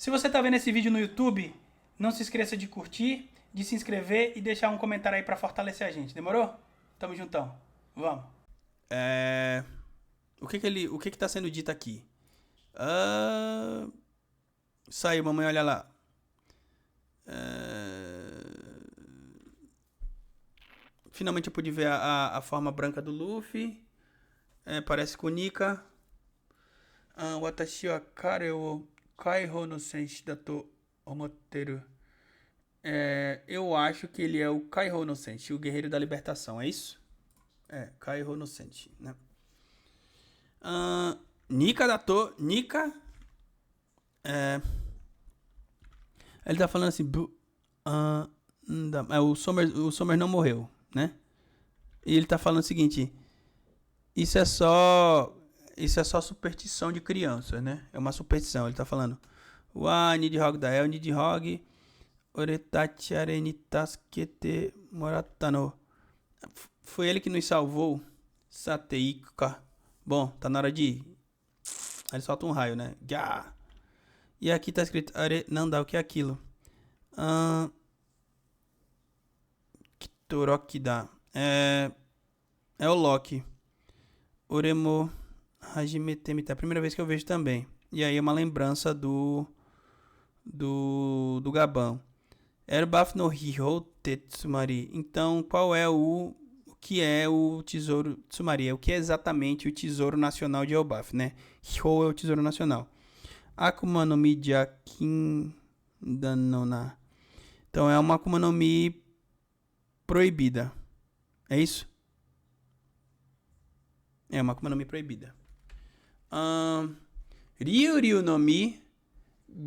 Se você tá vendo esse vídeo no YouTube, não se esqueça de curtir, de se inscrever e deixar um comentário aí pra fortalecer a gente. Demorou? Tamo juntão. Vamos. É... O que tá sendo dito aqui? Ah... Saiu, mamãe, olha lá. Finalmente eu pude ver a forma branca do Luffy. Parece com Nika. Watashi wa kare wo kaihou no senshi da to omotteru. Eu acho que ele é o Kaihou no Senshi, o guerreiro da libertação, é isso? Kaihou no Senshi, né? Nika da to... Nika... Ele tá falando assim... o Sommer não morreu, né? E ele tá falando o seguinte... Isso é só superstição de criança, né? É uma superstição. Ele tá falando... Nidhogg da El Nidhogg... Oretachi areni tasukete moratano... Foi ele que nos salvou. Sateika. Bom, tá na hora de ir. Aí ele solta um raio, né? Gá. E aqui tá escrito... Não dá, o que é aquilo? Kitoroki dá. É o Loki. Oremo Hajimete Mita. É a primeira vez que eu vejo também. E aí é uma lembrança do Gabão. Erbaf no Hihou Tetsumari. Então, qual é o que é o tesouro Tsumari? O que é exatamente o tesouro nacional de Elbaf, né? Hihou é o tesouro nacional. Akuma no Mi Jakin Danona. Então, é uma Akuma no Mi proibida. É isso? É uma Akuma no Mi proibida. Ryuryu no Mi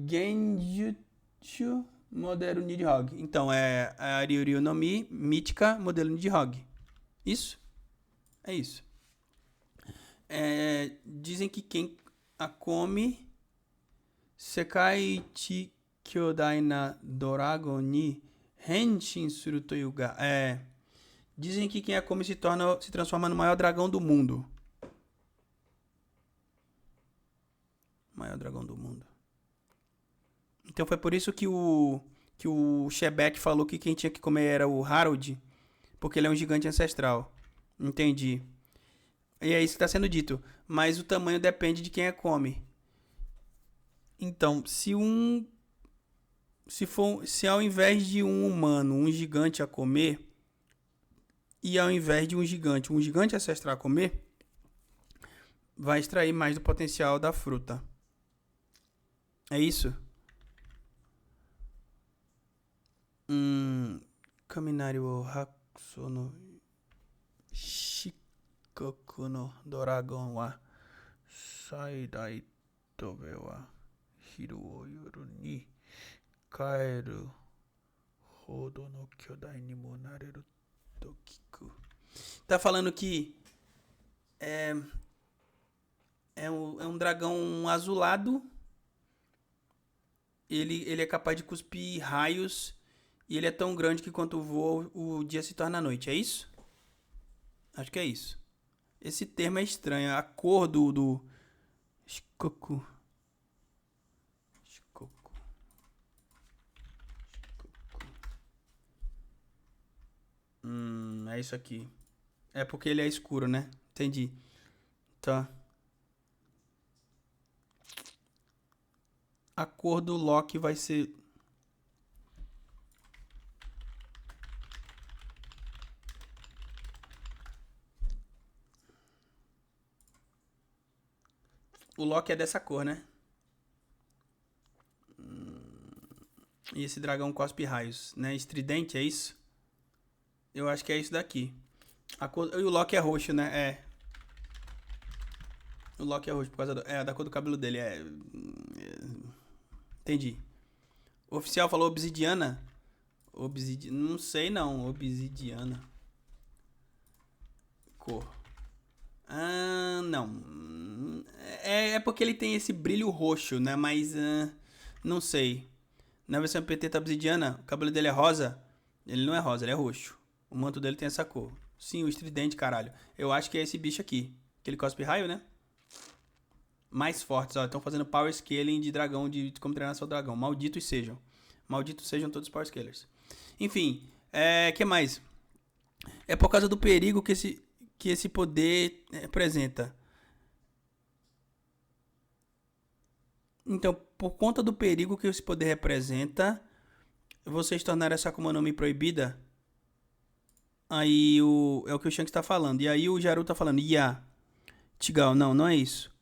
Genjutsu modelo Nidhogg. Então, é a Ryuryu no Mi mítica modelo Nidhogg. Isso? É isso. Dizem que quem a come Sekai chi Kyodai na Doragon ni Henshin suru toyu ga. Dizem que quem a come se transforma no maior dragão do mundo. Maior dragão do mundo. Então foi por isso que o Shebek falou que quem tinha que comer era o Harold, porque ele é um gigante ancestral. Entendi. E é isso que está sendo dito. Mas o tamanho depende de quem a come. Então, se ao invés de um humano, um gigante a comer, e ao invés de um gigante ancestral a comer, vai extrair mais do potencial da fruta. É isso? Kaminari wo Hakuso no Shikoku no Doragon wa Saidai Tobe wa Hiru o yoru ni Kaeru Hodo no Kyodai ni mo nareru Tokiku. Tá falando que é um dragão azulado. Ele é capaz de cuspir raios. E ele é tão grande que quando voa, o dia se torna noite. É isso? Acho que é isso. Esse termo é estranho. A cor do Shikoku. Shikoku. É isso aqui. É porque ele é escuro, né? Entendi. Tá. A cor do Loki vai ser... O Loki é dessa cor, né? E esse dragão cospe raios, né? Estridente, é isso? Eu acho que é isso daqui. E o Loki é roxo, né? O Loki é roxo por causa da cor do cabelo dele. Entendi. O oficial falou obsidiana. Não sei não. Obsidiana. Cor. Não. É porque ele tem esse brilho roxo, né? Mas não sei. Na versão PT tá obsidiana, o cabelo dele é rosa. Ele não é rosa, ele é roxo. O manto dele tem essa cor. Sim, o estridente, caralho. Eu acho que é esse bicho aqui. Que ele cospe raio, né? mais fortes. Ó, estão fazendo power scaling de dragão, de como treinar seu dragão. Malditos sejam. Malditos sejam todos os power scalers. Enfim, que mais? É por causa do perigo que esse poder representa. Então, por conta do perigo que esse poder representa, vocês tornaram essa Akuma no Mi proibida? Aí é o que o Shanks tá falando. E aí o Jaru tá falando, Chigal, não é isso.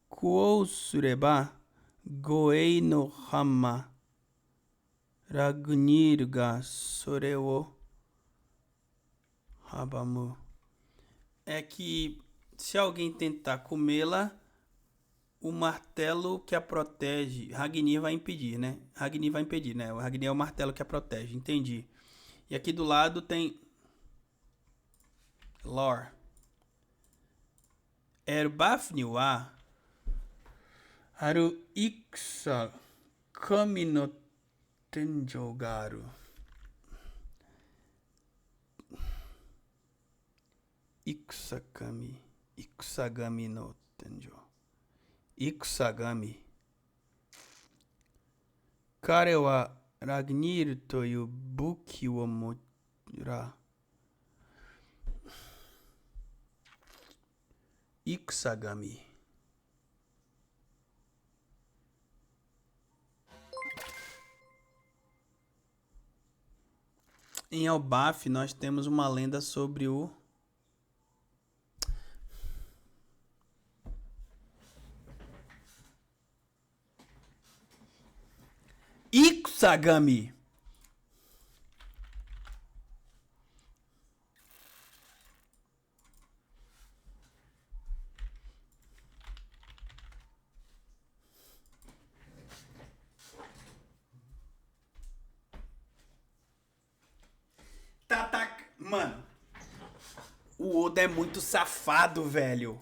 Kuou sureba goei no hama Ragnir ga sore wo habamu. É que se alguém tentar comê-la, o martelo que a protege, Ragnir vai impedir, né? Ragnir vai impedir, né? O Ragnir é o martelo que a protege, entendi. E aqui do lado tem lore. Erbafni wa haru iksa kami no tenjou garu. Ikusagami no tenjou. Ikusagami. Kare wa Ragnir toyu buki wo mora. Ikusagami. Em Elbaf nós temos uma lenda sobre o Ikusagami. Mano, o Oda é muito safado, velho.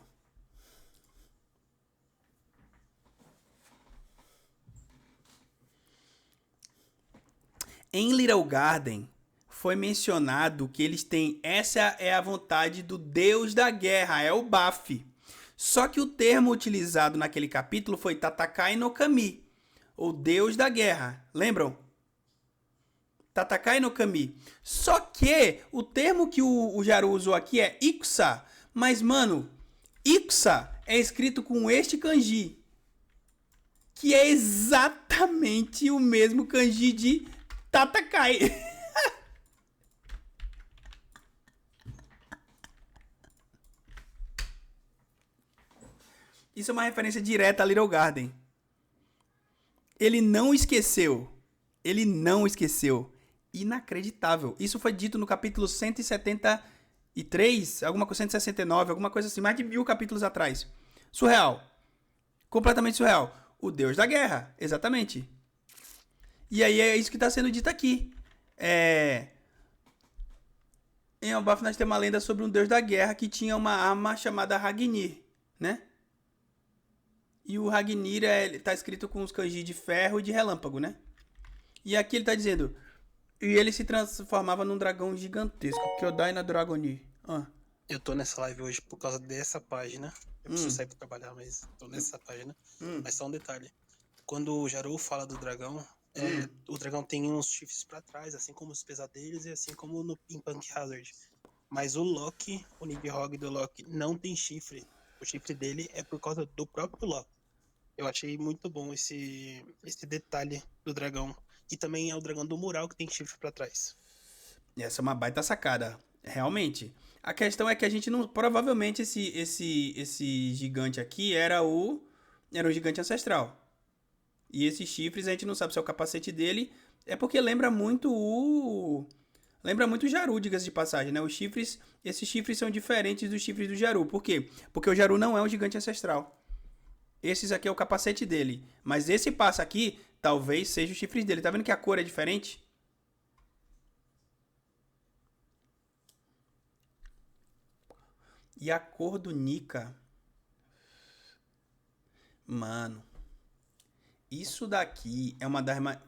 Em Little Garden foi mencionado que eles têm, essa é a vontade do Deus da Guerra, é o Baf. Só que o termo utilizado naquele capítulo foi Tatakai no Kami, o Deus da Guerra. Lembram? Tatakai no Kami. Só que o termo que o Jaru usou aqui é Ikusa. Mas, mano, Ikusa é escrito com este kanji, que é exatamente o mesmo kanji de Tatakai. Isso é uma referência direta a Little Garden. Ele não esqueceu. Ele não esqueceu. Inacreditável. Isso foi dito no capítulo 173, alguma coisa, 169, alguma coisa assim, mais de 1000 capítulos atrás. Surreal. Completamente surreal. O Deus da Guerra, exatamente. E aí é isso que está sendo dito aqui. Em Elbaf nós temos uma lenda sobre um Deus da Guerra que tinha uma arma chamada Ragnir, né? E o Ragnir tá escrito com os kanji de ferro e de relâmpago, né? E aqui ele tá dizendo... E ele se transformava num dragão gigantesco. Kyodai na Dragoni. Eu tô nessa live hoje por causa dessa página. Eu preciso sair pra trabalhar, mas tô nessa página. Mas só um detalhe. Quando o Jaru fala do dragão, o dragão tem uns chifres pra trás, assim como os pesadelos e assim como no em Punk Hazard. Mas o Loki, o Nidhogg do Loki, não tem chifre. O chifre dele é por causa do próprio Loki. Eu achei muito bom esse detalhe do dragão. E também é o dragão do mural que tem chifre pra trás. Essa é uma baita sacada. Realmente. A questão é que a gente não... Provavelmente esse gigante aqui era um gigante ancestral. E esses chifres a gente não sabe se é o capacete dele. É porque lembra muito o Jaru, diga-se de passagem, né? Esses chifres são diferentes dos chifres do Jaru. Por quê? Porque o Jaru não é um gigante ancestral. Esses aqui é o capacete dele. Mas esse passa aqui, talvez seja os chifres dele. Tá vendo que a cor é diferente? E a cor do Nika... Mano... Isso daqui é uma das mais...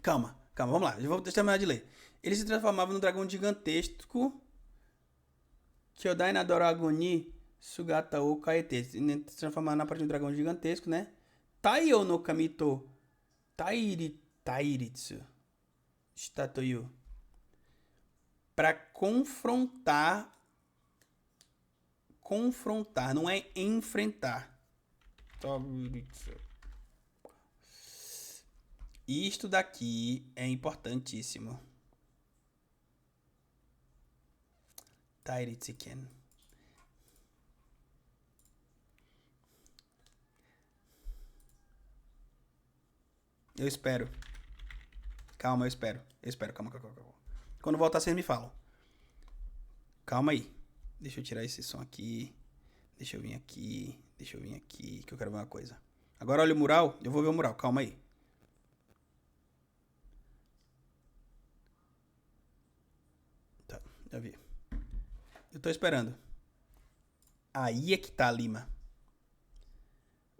Calma, vamos lá. Eu vou terminar de ler. Ele se transformava num dragão gigantesco... Kyodai na Dragoni... Sugata ou Kaete. Se transformar na parte de um dragão gigantesco, né? Taiyo no Kamito. Tairitsu. Statoyu. Pra confrontar. Confrontar, não é enfrentar. Isto daqui é importantíssimo. Tairitsuken. Eu espero. Calma, eu espero. Calma. Quando voltar, vocês me falam. Calma aí. Deixa eu tirar esse som aqui. Deixa eu vir aqui. Que eu quero ver uma coisa. Agora olha o mural. Eu vou ver o mural. Calma aí. Tá, já vi. Eu tô esperando. Aí é que tá, Lima.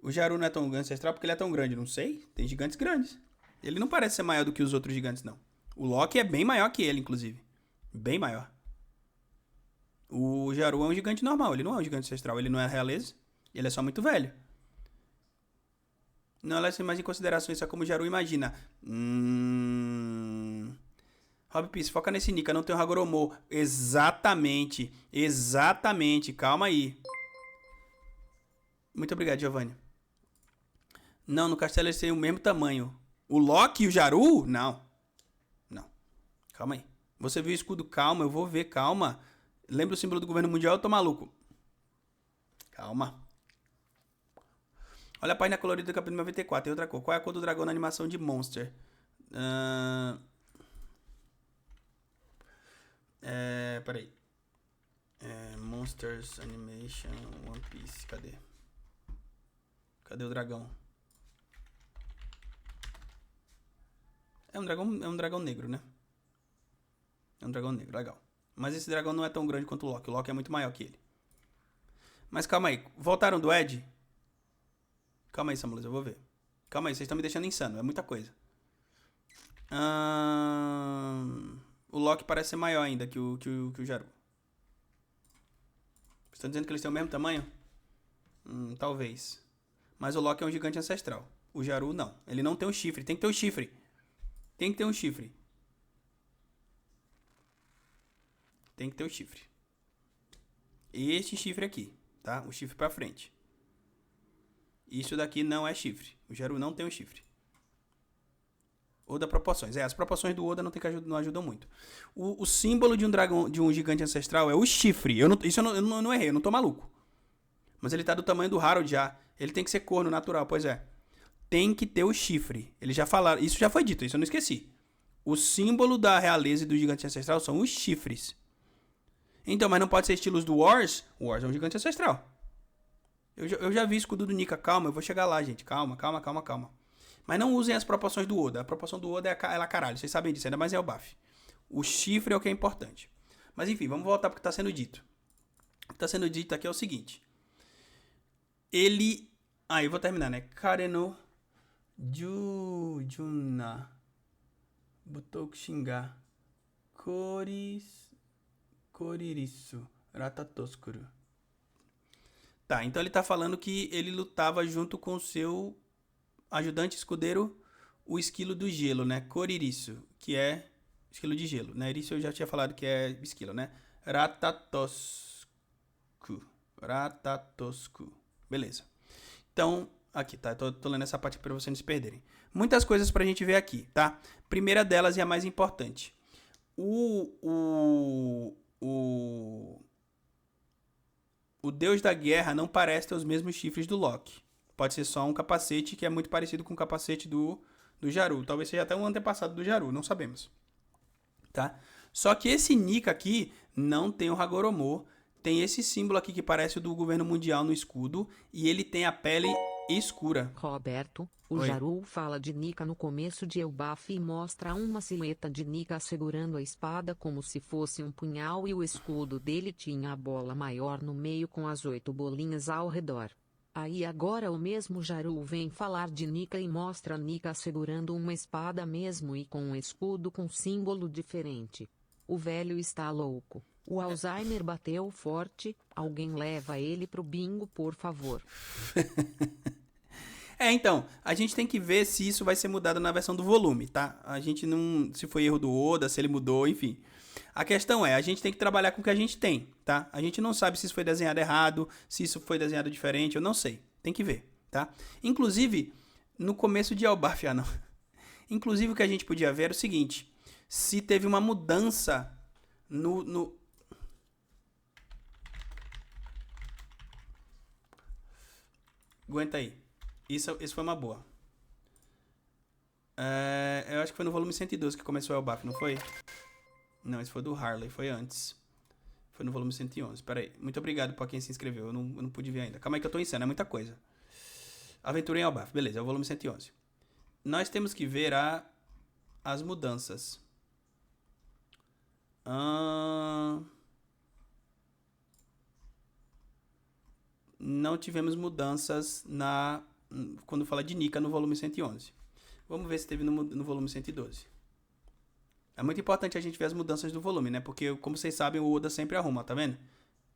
O Jaru não é tão ancestral porque ele é tão grande. Não sei. Tem gigantes grandes. Ele não parece ser maior do que os outros gigantes, não. O Loki é bem maior que ele, inclusive. Bem maior. O Jaru é um gigante normal. Ele não é um gigante ancestral. Ele não é realeza. Ele é só muito velho. Não leva mais em consideração isso como o Jaru imagina. Rob Peace, foca nesse Nika. Não tem o Hagoromo. Exatamente. Calma aí. Muito obrigado, Giovanni. Não, no castelo eles têm o mesmo tamanho. O Loki e o Jaru? Não. Calma aí. Você viu o escudo? Calma, eu vou ver, calma. Lembra o símbolo do governo mundial? Eu tô maluco. Calma. Olha a página colorida do capítulo 94. Tem outra cor. Qual é a cor do dragão na animação de Monster? Peraí. Monsters Animation One Piece. Cadê o dragão? É um dragão negro, né? É um dragão negro, legal. Mas esse dragão não é tão grande quanto o Loki. O Loki é muito maior que ele. Mas calma aí. Voltaram do Ed? Calma aí, Samuel, eu vou ver. Calma aí, vocês estão me deixando insano. É muita coisa. O Loki parece ser maior ainda que o Jaru. Vocês estão dizendo que eles têm o mesmo tamanho? Talvez. Mas o Loki é um gigante ancestral. O Jaru não. Ele não tem um chifre. Tem que ter um chifre. Tem que ter um chifre. Este chifre aqui, tá? O chifre pra frente. Isso daqui não é chifre. O Jaru não tem um chifre. Oda proporções. As proporções do Oda não ajudam muito. O símbolo de um dragão, de um gigante ancestral é o chifre. Eu não errei, eu não tô maluco. Mas ele tá do tamanho do Harold já. Ele tem que ser corno natural, pois é. Tem que ter o chifre. Eles já falaram, isso já foi dito, isso eu não esqueci. O símbolo da realeza e do gigante ancestral são os chifres. Então, mas não pode ser estilos do Wars? O Wars é um gigante ancestral. Eu já vi escudo do Nika. Calma, eu vou chegar lá, gente. Calma. Mas não usem as proporções do Oda. A proporção do Oda é ela caralho. Vocês sabem disso, ainda mais é o Baf. O chifre é o que é importante. Mas enfim, vamos voltar pro que está sendo dito. O que está sendo dito aqui é o seguinte. Eu vou terminar, né? Kareno Juna Butoku Shinga Koririsu Ratatoskuru. Tá, então ele tá falando que ele lutava junto com o seu ajudante escudeiro, o esquilo do gelo, né? Koririsu, que é esquilo de gelo, né? Isso eu já tinha falado que é esquilo, né? Ratatosku. Beleza. Então, aqui, tá? Tô lendo essa parte pra vocês não se perderem. Muitas coisas pra gente ver aqui, tá? Primeira delas e a mais importante. O deus da guerra não parece ter os mesmos chifres do Loki. Pode ser só um capacete que é muito parecido com o capacete do Jaru. Talvez seja até um antepassado do Jaru, não sabemos. Tá? Só que esse Nika aqui não tem o Hagoromo. Tem esse símbolo aqui que parece o do governo mundial no escudo. E ele tem a pele escura. Roberto, o Oi. Jaru fala de Nika no começo de Elbaf e mostra uma silhueta de Nika segurando a espada como se fosse um punhal e o escudo dele tinha a bola maior no meio com as 8 bolinhas ao redor. Aí agora o mesmo Jaru vem falar de Nika e mostra Nika segurando uma espada mesmo e com um escudo com símbolo diferente. O velho está louco. O Alzheimer bateu forte, alguém leva ele pro bingo, por favor. Então, a gente tem que ver se isso vai ser mudado na versão do volume, tá? A gente não... Se foi erro do Oda, se ele mudou, enfim. A questão é, a gente tem que trabalhar com o que a gente tem, tá? A gente não sabe se isso foi desenhado errado, se isso foi desenhado diferente, eu não sei. Tem que ver, tá? Inclusive, no começo de Elbaf, não. Inclusive, o que a gente podia ver era o seguinte. Se teve uma mudança no... Aguenta aí. Isso foi uma boa. Eu acho que foi no volume 112 que começou o Elbaf, não foi? Não, esse foi do Harley, foi antes. Foi no volume 111. Pera aí. Muito obrigado pra quem se inscreveu. Eu não pude ver ainda. Calma aí que eu tô insano, é muita coisa. Aventura em Elbaf, beleza, é o volume 111. Nós temos que ver as mudanças. Não tivemos mudanças quando fala de Nika no volume 111. Vamos ver se teve no volume 112. É muito importante a gente ver as mudanças do volume, né? Porque, como vocês sabem, o Oda sempre arruma, tá vendo?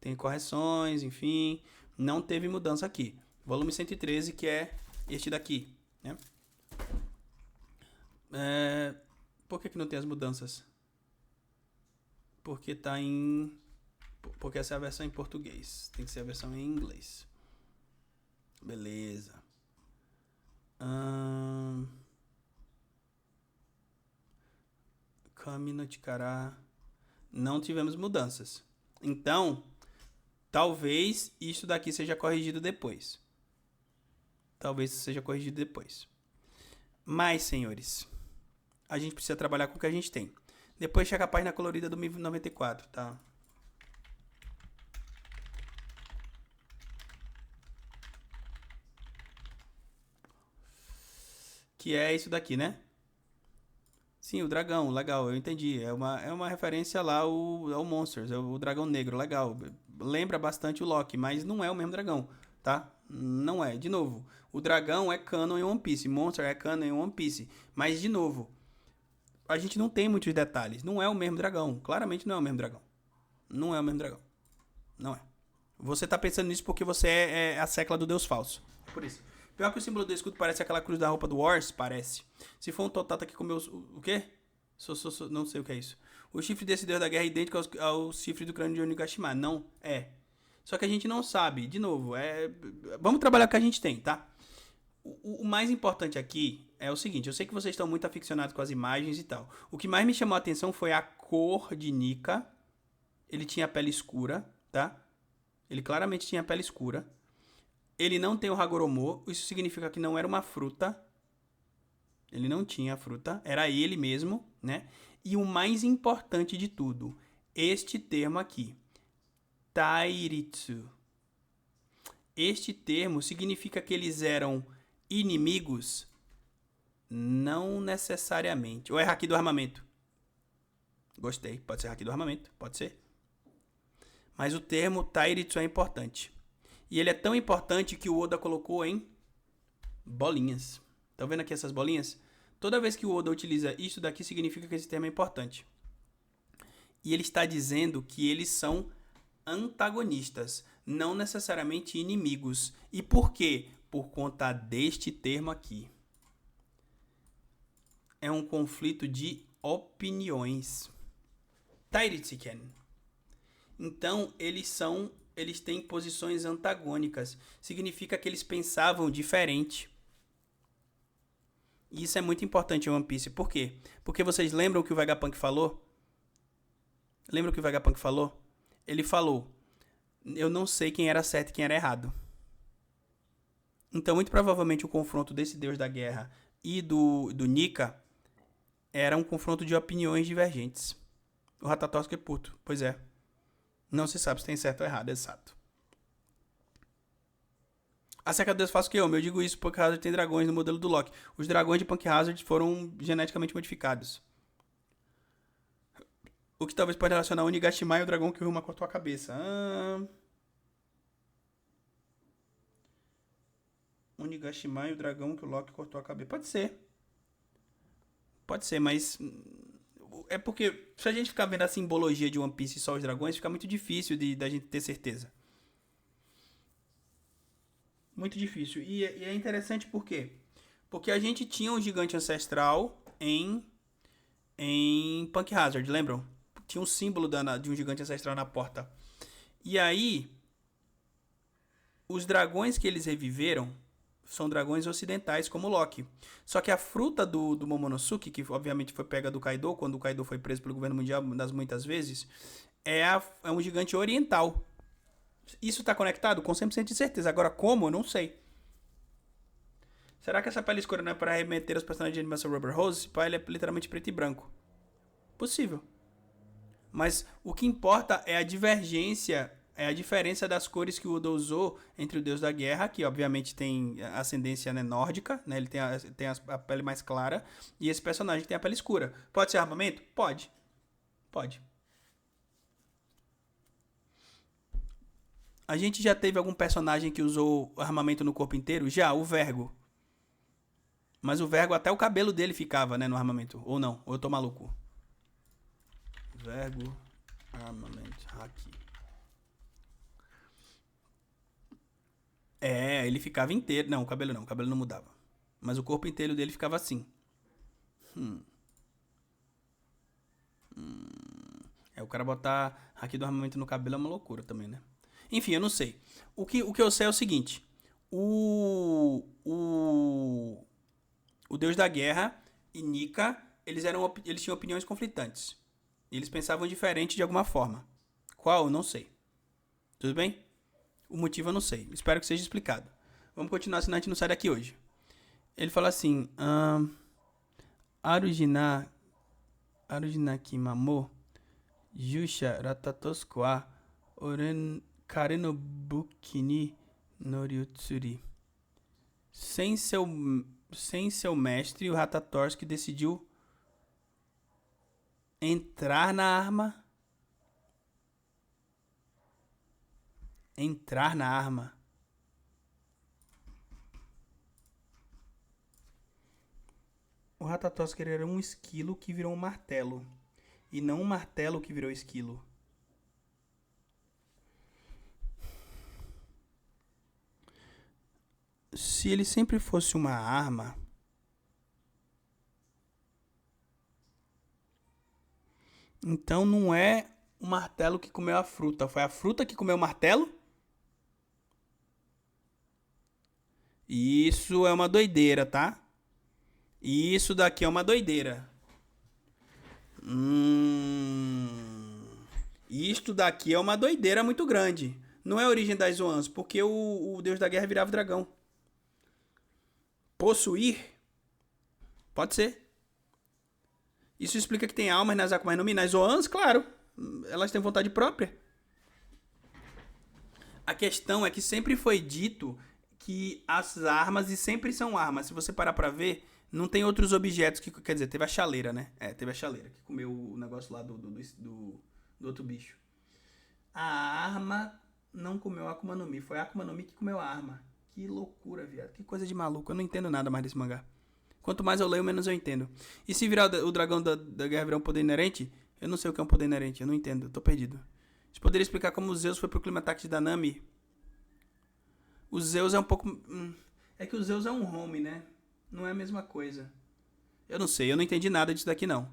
Tem correções, enfim. Não teve mudança aqui. Volume 113, que é este daqui, né? Por que não tem as mudanças? Porque tá em... Porque essa é a versão em português. Tem que ser a versão em inglês. Beleza. Kami no Chikara. Não tivemos mudanças. Então, talvez isso daqui seja corrigido depois. Mas, senhores, a gente precisa trabalhar com o que a gente tem. Depois chega a página colorida do 1094, tá? Que é isso daqui, né? Sim, o dragão, legal, eu entendi. É uma referência lá ao Monsters, é o dragão negro, legal. Lembra bastante o Loki, mas não é o mesmo dragão, tá? Não é. De novo, o dragão é canon em One Piece, Monster é canon em One Piece. Mas, de novo, a gente não tem muitos detalhes. Não é o mesmo dragão. Claramente não é o mesmo dragão. Não é o mesmo dragão. Não é. Você tá pensando nisso porque você é a secla do Deus falso. Por isso. Pior que o símbolo do escudo parece aquela cruz da roupa do Wars, parece. Se for um Totata que comeu... O quê? Não sei o que é isso. O chifre desse deus da guerra é idêntico ao chifre do crânio de Onigashima. Não é. Só que a gente não sabe. De novo, vamos trabalhar com o que a gente tem, tá? O mais importante aqui é o seguinte. Eu sei que vocês estão muito aficionados com as imagens e tal. O que mais me chamou a atenção foi a cor de Nika. Ele tinha a pele escura, tá? Ele claramente tinha a pele escura. Ele não tem o Hagoromo, isso significa que não era uma fruta. Ele não tinha a fruta, era ele mesmo, né? E o mais importante de tudo, este termo aqui, Tairitsu. Este termo significa que eles eram inimigos? Não necessariamente. Ou é haki do armamento? Gostei, pode ser haki do armamento, pode ser. Mas o termo Tairitsu é importante. E ele é tão importante que o Oda colocou em bolinhas. Estão vendo aqui essas bolinhas? Toda vez que o Oda utiliza isso daqui, significa que esse termo é importante. E ele está dizendo que eles são antagonistas, não necessariamente inimigos. E por quê? Por conta deste termo aqui. É um conflito de opiniões. Tairitsuken. Então, eles têm posições antagônicas. Significa que eles pensavam diferente. E isso é muito importante em One Piece. Por quê? Porque vocês lembram o que o Vegapunk falou? Lembra o que o Vegapunk falou? Ele falou: eu não sei quem era certo e quem era errado. Então, muito provavelmente, o confronto desse deus da guerra e do Nika era um confronto de opiniões divergentes. O Ratatouille é puto. Pois é. Não se sabe se tem certo ou errado, exato. A seca do Deus faz o que eu digo isso porque Hazard tem dragões no modelo do Loki. Os dragões de Punk Hazard foram geneticamente modificados. O que talvez pode relacionar o Onigashima e o dragão que o Ryuma cortou a cabeça. Onigashima e o dragão que o Loki cortou a cabeça. Pode ser. Pode ser, mas... É porque se a gente ficar vendo a simbologia de One Piece e só os dragões, fica muito difícil da gente ter certeza. Muito difícil. E é interessante por quê? Porque a gente tinha um gigante ancestral em Punk Hazard, lembram? Tinha um símbolo de um gigante ancestral na porta. E aí, os dragões que eles reviveram são dragões ocidentais, como Loki. Só que a fruta do Momonosuke, que obviamente foi pega do Kaido, quando o Kaido foi preso pelo governo mundial das muitas vezes, é um gigante oriental. Isso tá conectado? Com 100% de certeza. Agora, como? Eu não sei. Será que essa pele escura não é para remeter aos personagens de animação Rubber Rose? Esse pai ele é literalmente preto e branco. Possível. Mas o que importa é a divergência, é a diferença das cores que o Oda usou entre o Deus da Guerra, que obviamente tem ascendência, né, nórdica, né, ele tem a pele mais clara, e esse personagem que tem a pele escura. Pode ser armamento? Pode. Pode. A gente já teve algum personagem que usou armamento no corpo inteiro? Já, o Vergo. Mas o Vergo, até o cabelo dele ficava, né, no armamento. Ou não, ou eu tô maluco. Vergo, armamento, aqui. É, ele ficava inteiro. Não, o cabelo não mudava. Mas o corpo inteiro dele ficava assim. É, o cara botar aqui do armamento no cabelo é uma loucura também, né? Enfim, eu não sei. O que eu sei é o seguinte. O Deus da Guerra e Nika, eles tinham opiniões conflitantes. Eles pensavam diferente de alguma forma. Qual? Eu não sei. Tudo bem? O motivo eu não sei. Espero que seja explicado. Vamos continuar, senão a gente não sai daqui hoje. Ele fala assim... Arujina Kimamo Jusha Ratatoskwa Oren Karenobuki ni Noriutsuri. Sem seu mestre, o Ratatorski decidiu entrar na arma. Entrar na arma. O Ratatoski era um esquilo que virou um martelo. E não um martelo que virou esquilo. Se ele sempre fosse uma arma... Então não é o martelo que comeu a fruta. Foi a fruta que comeu o martelo? Isso é uma doideira, tá? Isso daqui é uma doideira. Isto daqui é uma doideira muito grande. Não é a origem das Zoans, porque o Deus da Guerra virava dragão. Possuir? Pode ser. Isso explica que tem almas nas Akuma no Mi. Nas Zoans, claro. Elas têm vontade própria. A questão é que sempre foi dito que as armas, e sempre são armas. Se você parar pra ver, não tem outros objetos que... Quer dizer, teve a chaleira, né? É, teve a chaleira, que comeu o negócio lá do outro bicho. A arma não comeu a Akuma no Mi. Foi a Akuma no Mi que comeu a arma. Que loucura, viado. Que coisa de maluco. Eu não entendo nada mais desse mangá. Quanto mais eu leio, menos eu entendo. E se virar o dragão da guerra virar um poder inerente? Eu não sei o que é um poder inerente. Eu não entendo. Eu tô perdido. Você poderia explicar como o Zeus foi pro Climatax da Nami? O Zeus é um pouco... É que o Zeus é um home, né? Não é a mesma coisa. Eu não sei. Eu não entendi nada disso daqui, não.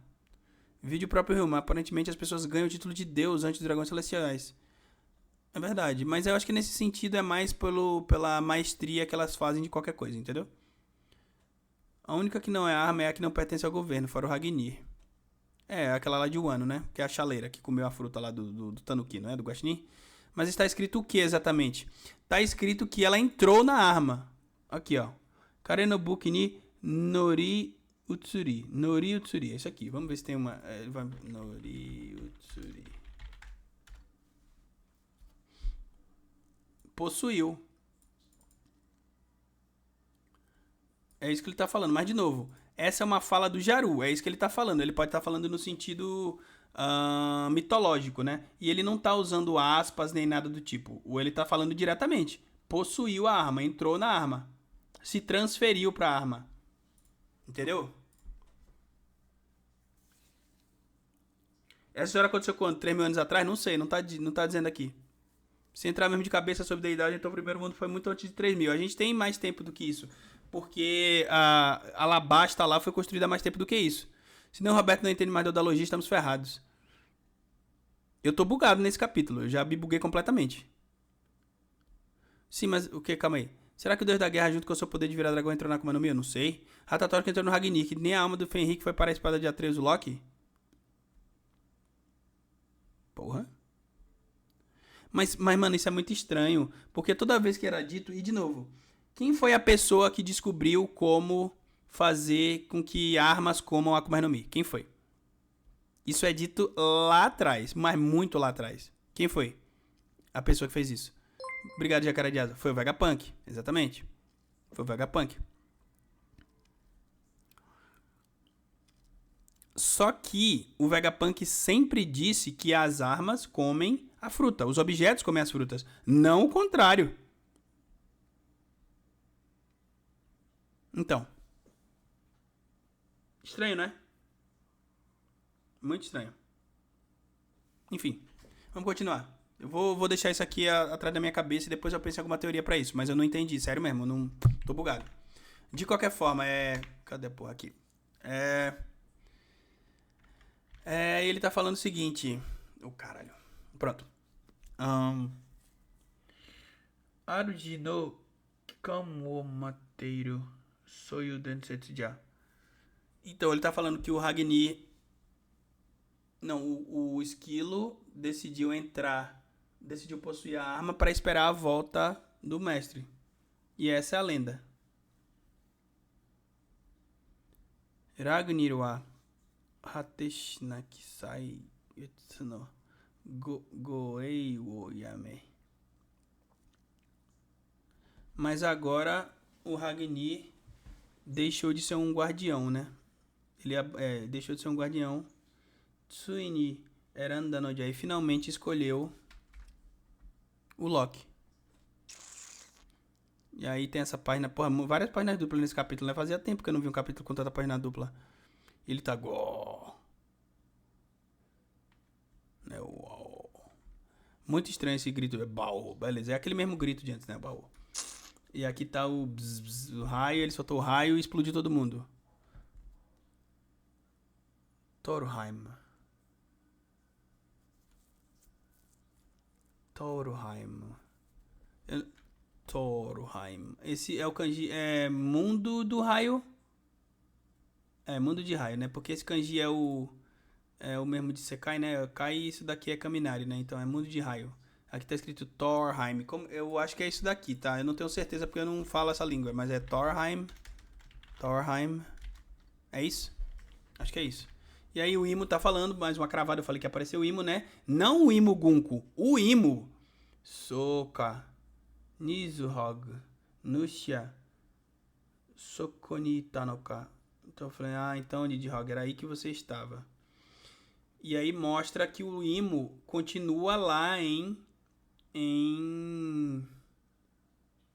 Vídeo próprio Ryuma. Aparentemente as pessoas ganham o título de Deus antes dos dragões celestiais. É verdade. Mas eu acho que nesse sentido é mais pela maestria que elas fazem de qualquer coisa, entendeu? A única que não é arma é a que não pertence ao governo, fora o Ragnir. É, aquela lá de Wano, né? Que é a chaleira, que comeu a fruta lá do Tanuki, não é? Do Guaxinim. Mas está escrito o que exatamente? Está escrito que ela entrou na arma. Aqui, ó. Karenobuki ni Nori Utsuri. Nori Utsuri, é isso aqui. Vamos ver se tem uma... Nori Utsuri. Possuiu. É isso que ele tá falando. Mas, de novo, essa é uma fala do Jaru. É isso que ele tá falando. Ele pode estar falando no sentido mitológico, né? E ele não tá usando aspas nem nada do tipo. Ou ele tá falando diretamente. Possuiu a arma, entrou na arma. Se transferiu pra arma. Entendeu? Essa história aconteceu quando? 3 mil anos atrás? Não sei, não tá dizendo aqui. Se entrar mesmo de cabeça sobre deidade, então o primeiro mundo foi muito antes de 3 mil. A gente tem mais tempo do que isso. Porque a Alabasta lá foi construída há mais tempo do que isso. Se não o Roberto não entende mais da odologia, estamos ferrados. Eu tô bugado nesse capítulo. Eu já me buguei completamente. Sim, mas o que? Calma aí. Será que o Deus da Guerra, junto com o seu poder de virar dragão, entrou na Akuma no Mi? Eu não sei. Ratatórico entrou no Ragnir, que nem a alma do Fenrir foi para a espada de Atreus, o Loki? Porra. Mas, mano, isso é muito estranho. Porque toda vez que era dito... E, de novo, quem foi a pessoa que descobriu como fazer com que armas comam a Akuma no Mi? Quem foi? Isso é dito lá atrás. Mas muito lá atrás. Quem foi a pessoa que fez isso? Obrigado, Jacaré de Asa. Foi o Vegapunk. Exatamente. Foi o Vegapunk. Só que o Vegapunk sempre disse que as armas comem a fruta. Os objetos comem as frutas. Não o contrário. Então. Estranho, né? Muito estranho. Enfim. Vamos continuar. Eu vou deixar isso aqui atrás da minha cabeça e depois eu penso em alguma teoria pra isso. Mas eu não entendi, sério mesmo. Eu não tô bugado. De qualquer forma, Cadê a porra aqui? Ele tá falando o seguinte... caralho. Pronto. Aruji no Kamomateiro Soyu Densetsu ja. Então, ele tá falando que o Ragnir... Não, o esquilo decidiu possuir a arma para esperar a volta do mestre. E essa é a lenda. Ragnir wa Hateshinaki sai Yutsuno Goei wo Yame. Mas agora o Ragnir deixou de ser um guardião, né? Ele deixou de ser um guardião. Tsuini Eranda no Jai finalmente escolheu o Loki. E aí tem essa página, porra, várias páginas duplas nesse capítulo, né? Fazia tempo que eu não vi um capítulo com tanta página dupla. Ele tá... Muito estranho esse grito. Beleza, é aquele mesmo grito de antes, né? Baú. E aqui tá o raio, ele soltou o raio e explodiu todo mundo. Thorheim. Esse é o kanji. É mundo do raio. É mundo de raio, né? Porque esse kanji é o mesmo de Sekai, né? Kai e isso daqui é Kaminari, né? Então é mundo de raio. Aqui tá escrito Thorheim. Eu acho que é isso daqui, tá? Eu não tenho certeza porque eu não falo essa língua. Mas é Thorheim. É isso? Acho que é isso. E aí o Imo tá falando, mais uma cravada, eu falei que apareceu o Imo, né? Não o Imo Gunko, o Imo. Soka, Nizuhog, Nusha, Sokoni Tanoka. Então eu falei, então Nidhogg, era aí que você estava. E aí mostra que o Imo continua lá em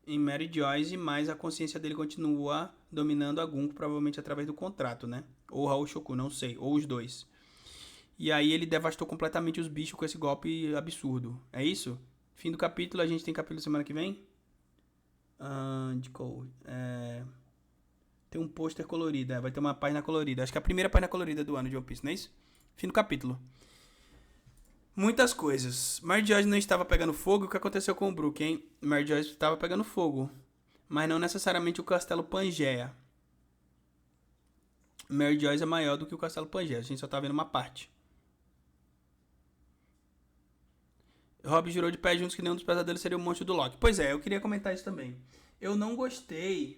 Mary Joyce, mas a consciência dele continua dominando a Gunko, provavelmente através do contrato, né? Ou Haoshoku, não sei, ou os dois. E aí ele devastou completamente os bichos com esse golpe absurdo. É isso? Fim do capítulo, a gente tem capítulo semana que vem? Tem um pôster colorido, vai ter uma página colorida. Acho que é a primeira página colorida do ano de One Piece, não é isso? Fim do capítulo. Muitas coisas. Mary Joyce não estava pegando fogo. O que aconteceu com o Brook, hein? Mary Joyce estava pegando fogo. Mas não necessariamente o Castelo Pangeia. Mary Joyce é maior do que o Castelo Pangeia. A gente só tá vendo uma parte. Rob jurou de pé juntos que nenhum dos pesadelos seria o monstro do Loki. Pois é, eu queria comentar isso também. Eu não gostei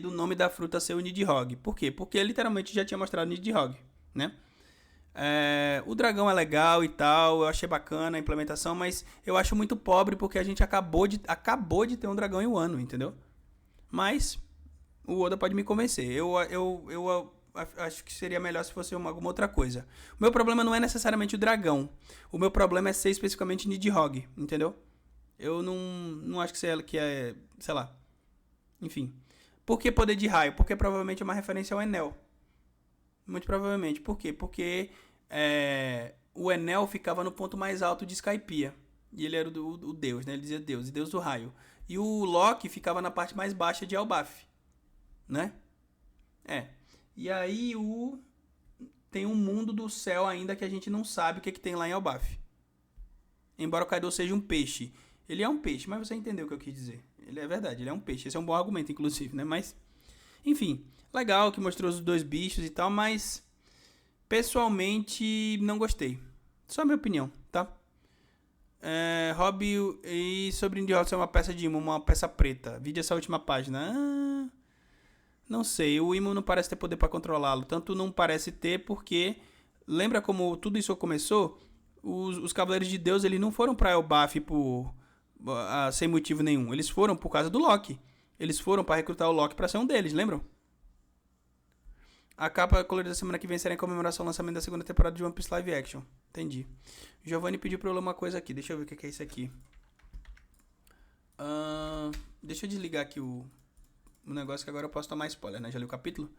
do nome da fruta ser o Nidhogg. Por quê? Porque literalmente já tinha mostrado o Nidhogg, né? O dragão é legal e tal, eu achei bacana a implementação, mas eu acho muito pobre porque a gente acabou de ter um dragão em um ano, entendeu? Mas o Oda pode me convencer. Eu acho que seria melhor se fosse alguma outra coisa. O meu problema não é necessariamente o dragão. O meu problema é ser especificamente Nidhogg, entendeu? Eu não acho que é, sei lá. Enfim. Por que poder de raio? Porque provavelmente é uma referência ao Enel. Muito provavelmente. Por quê? Porque o Enel ficava no ponto mais alto de Skypiea. E ele era o deus, né? Ele dizia Deus, e Deus do raio. E o Loki ficava na parte mais baixa de Elbaf, né? E aí tem um mundo do céu ainda que a gente não sabe o que tem lá em Elbaf. Embora o Kaido seja um peixe. Ele é um peixe, mas você entendeu o que eu quis dizer. Ele é verdade, ele é um peixe. Esse é um bom argumento, inclusive, né? Mas, enfim, legal que mostrou os dois bichos e tal, mas pessoalmente não gostei. Só a minha opinião, tá? Hobby e Sobrinho de Rosa é uma peça de Imo, uma peça preta. Vídeo essa última página. Não sei, o Imo não parece ter poder pra controlá-lo. Tanto não parece ter porque... Lembra como tudo isso começou? Os Cavaleiros de Deus, eles não foram pra Elbaf sem motivo nenhum. Eles foram por causa do Loki. Eles foram pra recrutar o Loki pra ser um deles, lembram? A capa colorida da semana que vem será em comemoração ao lançamento da segunda temporada de One Piece Live Action. Entendi. Giovanni pediu pra eu ler uma coisa aqui. Deixa eu ver o que é isso aqui. Deixa eu desligar aqui o negócio que agora eu posso tomar spoiler, né? Já li o capítulo.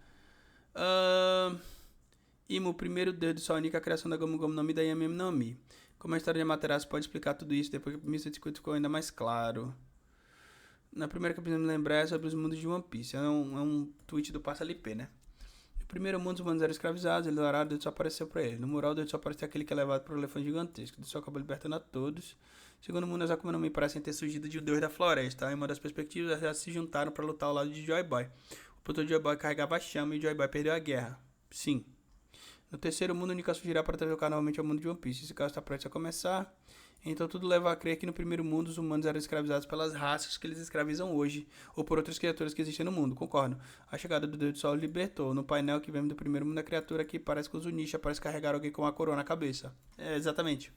Imo, primeiro deus do Sol Nika, a criação da Gomu Gomu no Mi da Yami no Mi. Como a história de Amaterasu pode explicar tudo isso depois que o Mr. Discute ficou ainda mais claro. Na primeira que eu preciso me lembrar é sobre os mundos de One Piece. É um tweet do Passa LP, né? No primeiro mundo, os humanos eram escravizados, ele dourado, Deus só apareceu pra ele. No mural, Deus só apareceu aquele que é levado por um elefante gigantesco. Deus só acabou libertando a todos. Segundo mundo, as Akuma no Mi parecem ter surgido de um deus da floresta. Em uma das perspectivas, elas se juntaram para lutar ao lado de Joy Boy. O produtor de Joy Boy carregava a chama e Joy Boy perdeu a guerra. Sim. No terceiro mundo, Nika surgirá para trocar novamente ao mundo de One Piece. Esse caso está prestes a começar. Então tudo leva a crer que no primeiro mundo os humanos eram escravizados pelas raças que eles escravizam hoje, ou por outras criaturas que existem no mundo, concordo. A chegada do Deus do Sol libertou. No painel que vemos do primeiro mundo, a criatura que parece com Zunisha, parece carregar alguém com uma coroa na cabeça. Exatamente.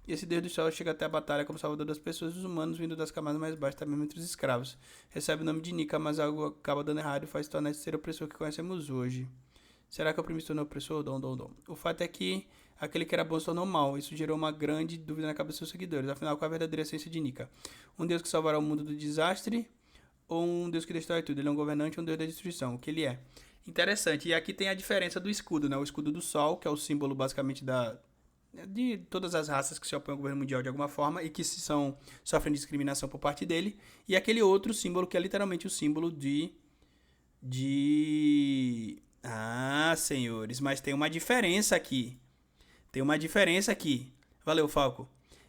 E esse Deus do Sol chega até a batalha como salvador das pessoas e dos humanos, vindo das camadas mais baixas, também entre os escravos. Recebe o nome de Nika, mas algo acaba dando errado e faz se tornar esse ser opressor que conhecemos hoje. Será que o oprimido se tornou opressor? O fato é que aquele que era bom se tornou mal. Isso gerou uma grande dúvida na cabeça dos seus seguidores. Afinal, qual é a verdadeira essência de Nika? Um Deus que salvará o mundo do desastre ou um Deus que destrói tudo? Ele é um governante ou um Deus da destruição? O que ele é? Interessante. E aqui tem a diferença do escudo, né? O escudo do Sol, que é o símbolo basicamente de todas as raças que se opõem ao governo mundial de alguma forma e que sofrem discriminação por parte dele. E aquele outro símbolo que é literalmente o símbolo de... senhores, mas tem uma diferença aqui. Valeu, Falco.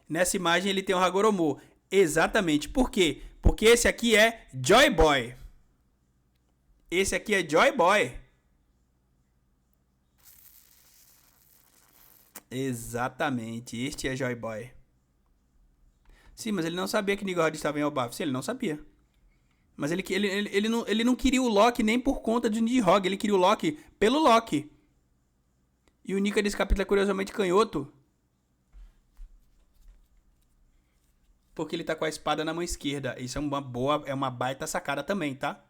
Nessa imagem ele tem o Hagoromo. Exatamente. Por quê? Porque esse aqui é Joy Boy. Exatamente. Este é Joy Boy. Sim, mas ele não sabia que Nigord estava em Elbaf. Sim, ele não sabia. Mas ele não queria o Loki nem por conta de Nidhogg. Ele queria o Loki pelo Loki. E o Nika desse capítulo é curiosamente canhoto. Porque ele tá com a espada na mão esquerda. Isso é uma baita sacada também, tá?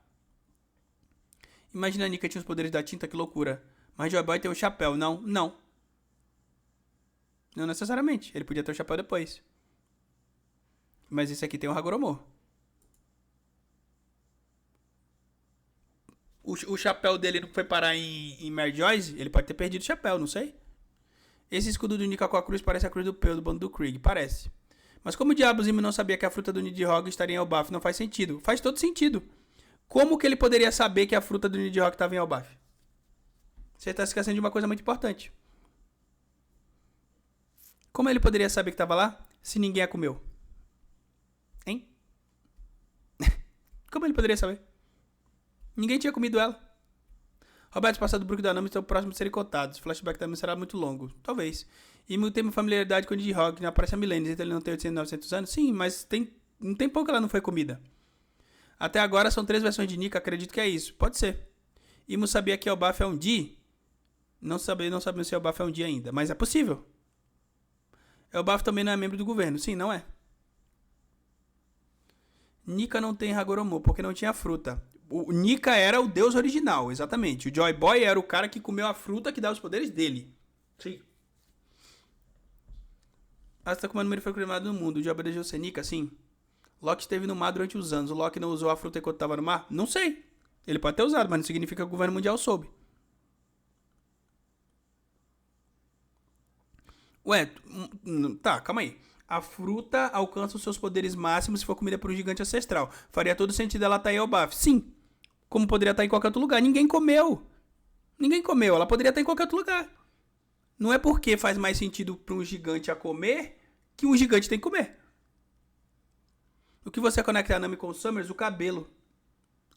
Imagina a Nika tinha os poderes da tinta, que loucura. Mas Joy Boy tem um chapéu. Não. Não necessariamente. Ele podia ter o chapéu depois. Mas esse aqui tem o Hagoromo. O chapéu dele não foi parar em Mary Joyce? Ele pode ter perdido o chapéu, não sei. Esse escudo do Nika com a cruz parece a cruz do Peu do bando do Krieg. Parece. Mas como diabos Imo não sabia que a fruta do Nidhogg estaria em Elbaf? Não faz sentido. Faz todo sentido. Como que ele poderia saber que a fruta do Nidhogg estava em Elbaf? Você está se esquecendo de uma coisa muito importante. Como ele poderia saber que estava lá se ninguém a comeu? Hein? Como ele poderia saber? Ninguém tinha comido ela. Roberto, passado do Brook da Nami estão próximos de serem contados. O flashback também será muito longo. Talvez. E tem uma familiaridade com o Nidhogg, que não aparece há milênios, então ele não tem 800, 900 anos? Sim, mas não tem pouco que ela não foi comida. Até agora são 3 versões de Nika, acredito que é isso. Pode ser. Imo sabia que Elbaf é um Di? Não sabemos se Elbaf é um Di ainda, mas é possível. Elbaf também não é membro do governo. Sim, não é. Nika não tem Hagoromo, porque não tinha fruta. O Nika era o deus original, exatamente. O Joy Boy era o cara que comeu a fruta que dá os poderes dele. Sim. Asta como número foi cremado no mundo. O Joy Boy deixou ser Nika, sim. Loki esteve no mar durante os anos. O Loki não usou a fruta enquanto estava no mar? Não sei. Ele pode ter usado, mas não significa que o governo mundial soube. Ué, tá, calma aí. A fruta alcança os seus poderes máximos se for comida por um gigante ancestral. Faria todo sentido ela estar em Elbaf. Sim. Como poderia estar em qualquer outro lugar. Ninguém comeu. Ela poderia estar em qualquer outro lugar. Não é porque faz mais sentido para um gigante a comer que um gigante tem que comer. O que você conecta a Nami com o Summers? O cabelo.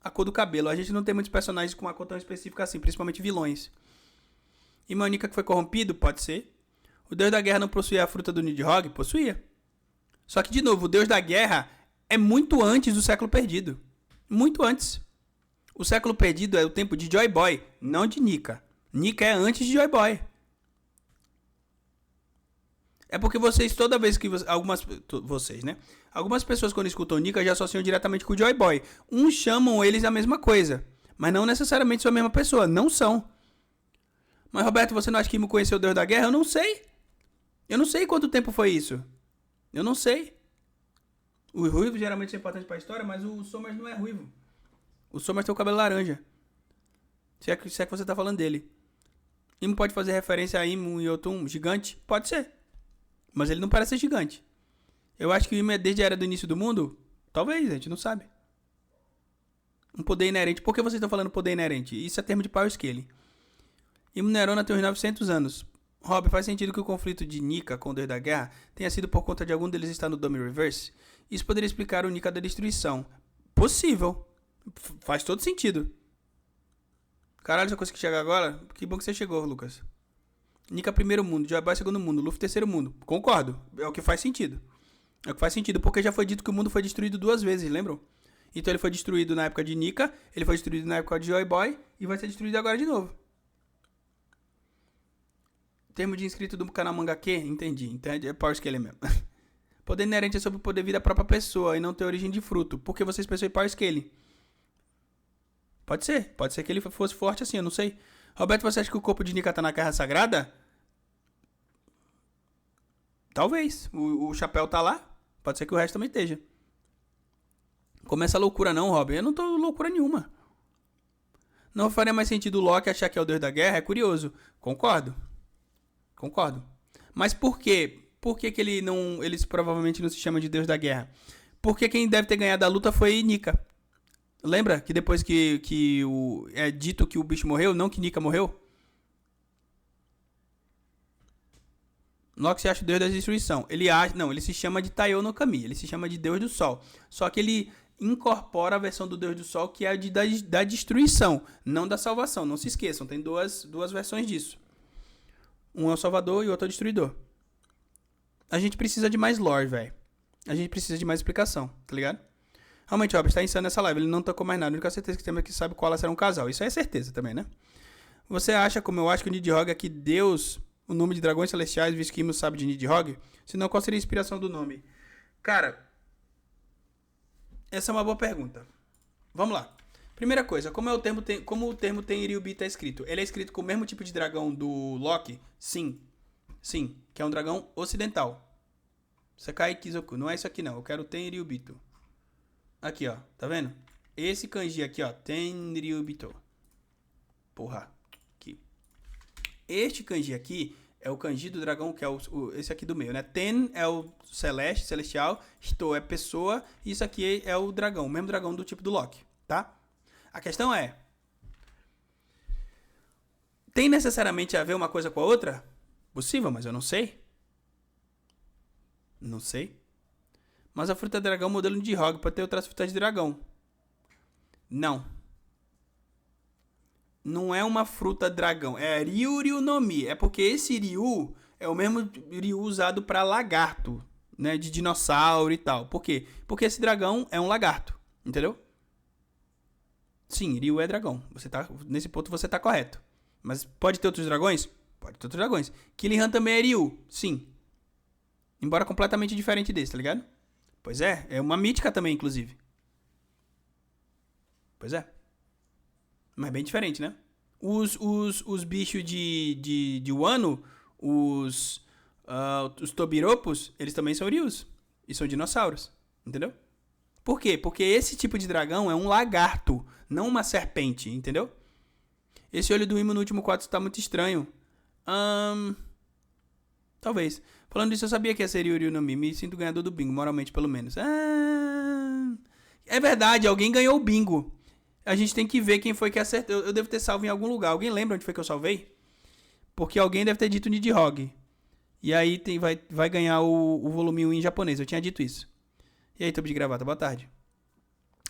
A cor do cabelo. A gente não tem muitos personagens com uma cor tão específica assim, principalmente vilões. E Manica que foi corrompido? Pode ser. O Deus da Guerra não possuía a fruta do Nidhogg? Possuía. Só que, de novo, o Deus da Guerra é muito antes do século perdido. Muito antes. O século perdido é o tempo de Joy Boy, não de Nika. Nika é antes de Joy Boy. É porque vocês, toda vez que... Vocês, né? Algumas pessoas, quando escutam Nika, já associam diretamente com o Joy Boy. Uns chamam eles a mesma coisa. Mas não necessariamente são a mesma pessoa. Não são. Mas, Roberto, você não acha que Imo conheceu o Deus da Guerra? Eu não sei. Eu não sei quanto tempo foi isso. Eu não sei. Os ruivos geralmente são importantes para a história, mas o Sommers não é ruivo. O Sommers tem o cabelo laranja. Se é que você tá falando dele. Imo pode fazer referência a Imo e Yotun gigante? Pode ser. Mas ele não parece ser gigante. Eu acho que o Imo é desde a era do início do mundo? Talvez, a gente não sabe. Um poder inerente. Por que vocês estão falando poder inerente? Isso é termo de power scaling. Imo Nerona tem uns 900 anos. Rob, faz sentido que o conflito de Nika com o Deus da Guerra tenha sido por conta de algum deles estar no Dome Reverse? Isso poderia explicar o Nika da destruição. Possível. Faz todo sentido. Caralho, já consegui chegar agora? Que bom que você chegou, Lucas. Nika primeiro mundo, Joy Boy segundo mundo, Luffy terceiro mundo. Concordo. É o que faz sentido. É o que faz sentido, porque já foi dito que o mundo foi destruído 2 vezes, lembram? Então ele foi destruído na época de Nika, ele foi destruído na época de Joy Boy e vai ser destruído agora de novo. Termo de inscrito do canal Manga Q? Entendi. Entende? É Power Scaling mesmo. Poder inerente é sobre o poder vir da própria pessoa e não ter origem de fruto. Por que vocês pensam em Power Scaling? Pode ser. Pode ser que ele fosse forte assim, eu não sei. Roberto, você acha que o corpo de Nika tá na Terra Sagrada? Talvez. O chapéu tá lá. Pode ser que o resto também esteja. Começa a loucura não, Robin. Eu não tô loucura nenhuma. Não faria mais sentido o Loki achar que é o Deus da Guerra? É curioso. Concordo. Mas por quê? Por que que eles provavelmente não se chamam de Deus da Guerra? Porque quem deve ter ganhado a luta foi Nika. Lembra que depois que é dito que o bicho morreu, não que Nika morreu? Loki se acha o Deus da destruição. Ele se chama de Taiyo no Kami. Ele se chama de Deus do Sol. Só que ele incorpora a versão do Deus do Sol que é a da destruição, não da salvação. Não se esqueçam, tem duas versões disso. Um é o Salvador e o outro é o Destruidor. A gente precisa de mais lore, velho. A gente precisa de mais explicação, tá ligado? Realmente, o Robert tá insano nessa live. Ele não tocou mais nada. A única certeza que temos é que sabe qual será um casal. Isso aí é certeza também, né? Você acha, como eu acho, que o Nidhogg é que Deus, o nome de dragões celestiais, visto que Imo sabe de Nidhogg? Senão, qual seria a inspiração do nome? Cara, essa é uma boa pergunta. Vamos lá. Primeira coisa, como o termo Tenryubi tá escrito? Ele é escrito com o mesmo tipo de dragão do Loki? Sim. Sim, que é um dragão ocidental. Sakai Kizoku. Não é isso aqui não, eu quero Tenryubito. Aqui, ó, tá vendo? Esse kanji aqui, ó, Tenryubito. Porra, aqui. Este kanji aqui é o kanji do dragão, que é esse aqui do meio, né? Ten é o celestial, Hito é pessoa, e isso aqui é o dragão, o mesmo dragão do tipo do Loki, tá? A questão é, tem necessariamente a ver uma coisa com a outra? Possível, mas eu não sei. Não sei. Mas a fruta dragão é um modelo de Nidhogg pode ter outras frutas de dragão. Não. Não é uma fruta dragão. É Ryuryu no Mi. É porque esse Ryu é o mesmo Ryu usado para lagarto, né? De dinossauro e tal. Por quê? Porque esse dragão é um lagarto. Entendeu? Sim, Ryu é dragão. Nesse ponto você tá correto. Mas pode ter outros dragões? Pode ter outros dragões. Killian também é Ryu. Sim. Embora completamente diferente desse, tá ligado? Pois é. É uma mítica também, inclusive. Pois é. Mas bem diferente, né? Os bichos de Wano, os Tobiropos, eles também são Ryus. E são dinossauros. Entendeu? Por quê? Porque esse tipo de dragão é um lagarto, não uma serpente, entendeu? Esse olho do Imo no último quadro está muito estranho. Talvez. Falando disso, eu sabia que ia ser Ryuryu no Mi. Me sinto ganhador do bingo, moralmente pelo menos. É verdade, alguém ganhou o bingo. A gente tem que ver quem foi que acertou. Eu devo ter salvo em algum lugar. Alguém lembra onde foi que eu salvei? Porque alguém deve ter dito Nidhogg. E aí vai ganhar o volume 1 em japonês. Eu tinha dito isso. E aí, Tobi de Gravata, boa tarde.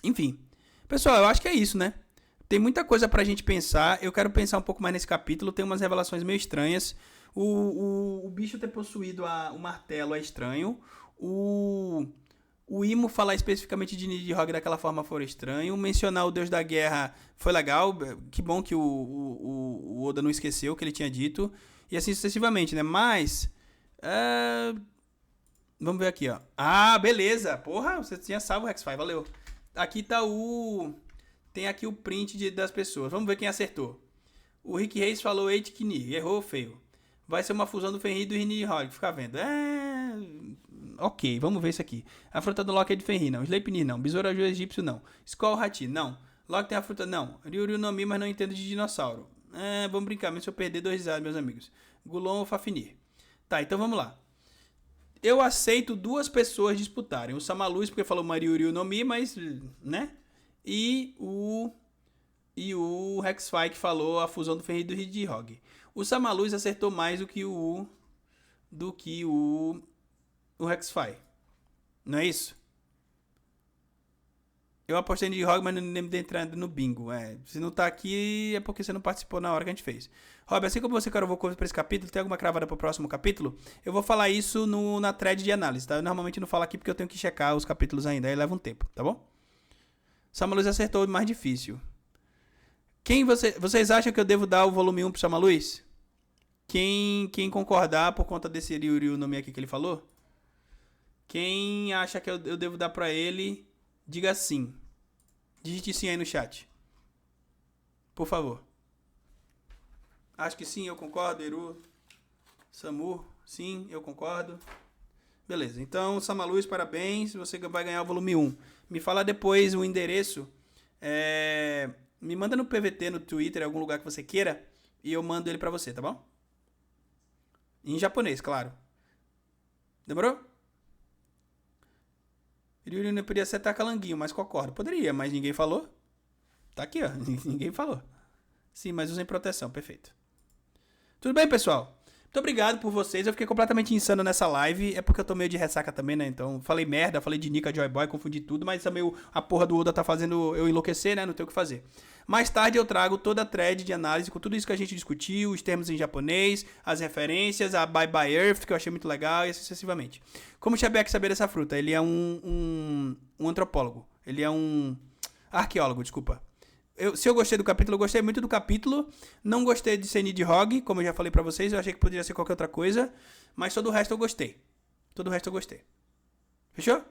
Enfim. Pessoal, eu acho que é isso, né? Tem muita coisa pra gente pensar. Eu quero pensar um pouco mais nesse capítulo. Tem umas revelações meio estranhas. O bicho ter possuído o martelo é estranho. O Imo falar especificamente de Nidhogg daquela forma foi estranho. Mencionar o Deus da Guerra foi legal. Que bom que o Oda não esqueceu o que ele tinha dito. E assim sucessivamente, né? Mas... vamos ver aqui, ó. Ah, beleza. Porra, você tinha salvo o Rex5, valeu. Aqui tá tem aqui o print das pessoas. Vamos ver quem acertou. O Rick Reis falou Eitkini. Errou, feio. Vai ser uma fusão do Fenrir e do Nidhogg. Fica vendo. Ok, vamos ver isso aqui. A fruta do Loki é de Fenrir, não. Sleipnir, não. Besouro Azul egípcio, não. Skull Hati, não. Loki tem a fruta, não. Ryuryu no Mi, mas não entendo de dinossauro. Vamos brincar, mas se eu perder 2 risadas, meus amigos. Gulon ou Fafnir. Tá, então vamos lá. Eu aceito 2 pessoas disputarem. O Samaluz, porque falou Ryuryu no Mi, mas, né? E o Rex5, que falou a fusão do Fenrir e do Nidhogg. O Samaluz acertou mais do que o Rex5. Não é isso? Eu apostei em Nidhogg, mas não lembro de entrar no bingo. Se não tá aqui, é porque você não participou na hora que a gente fez. Rob, assim como você cravou coisa pra esse capítulo, tem alguma cravada pro próximo capítulo? Eu vou falar isso na thread de análise, tá? Eu normalmente não falo aqui porque eu tenho que checar os capítulos ainda, aí leva um tempo, tá bom? Samaluz acertou o mais difícil. Vocês acham que eu devo dar o volume 1 pro Samaluz? Quem concordar por conta desse Ryuryu no Mi aqui que ele falou? Quem acha que eu devo dar pra ele, diga sim. Digite sim aí no chat. Por favor. Acho que sim, eu concordo. Eru, Samu, sim, eu concordo. Beleza, então, Samaluz, parabéns. Você vai ganhar o volume 1. Me fala depois o endereço. Me manda no PVT, no Twitter, em algum lugar que você queira. E eu mando ele pra você, tá bom? Em japonês, claro. Demorou? Ryuryu não podia acertar calanguinho, mas concordo. Poderia, mas ninguém falou. Tá aqui, ó. Ninguém falou. Sim, mas usem proteção. Perfeito. Tudo bem, pessoal? Muito obrigado por vocês. Eu fiquei completamente insano nessa live. É porque eu tô meio de ressaca também, né? Então, falei merda, falei de Nika Joy Boy, confundi tudo. Mas também a porra do Oda tá fazendo eu enlouquecer, né? Não tem o que fazer. Mais tarde eu trago toda a thread de análise com tudo isso que a gente discutiu, os termos em japonês, as referências, a Bye Bye Earth, que eu achei muito legal, e assim sucessivamente. Como o Xabeck saber dessa fruta? Ele é um antropólogo. Ele é um arqueólogo, desculpa. Se eu gostei do capítulo, eu gostei muito do capítulo. Não gostei de ser Nidhogg, como eu já falei pra vocês. Eu achei que poderia ser qualquer outra coisa. Mas todo o resto eu gostei. Todo o resto eu gostei. Fechou?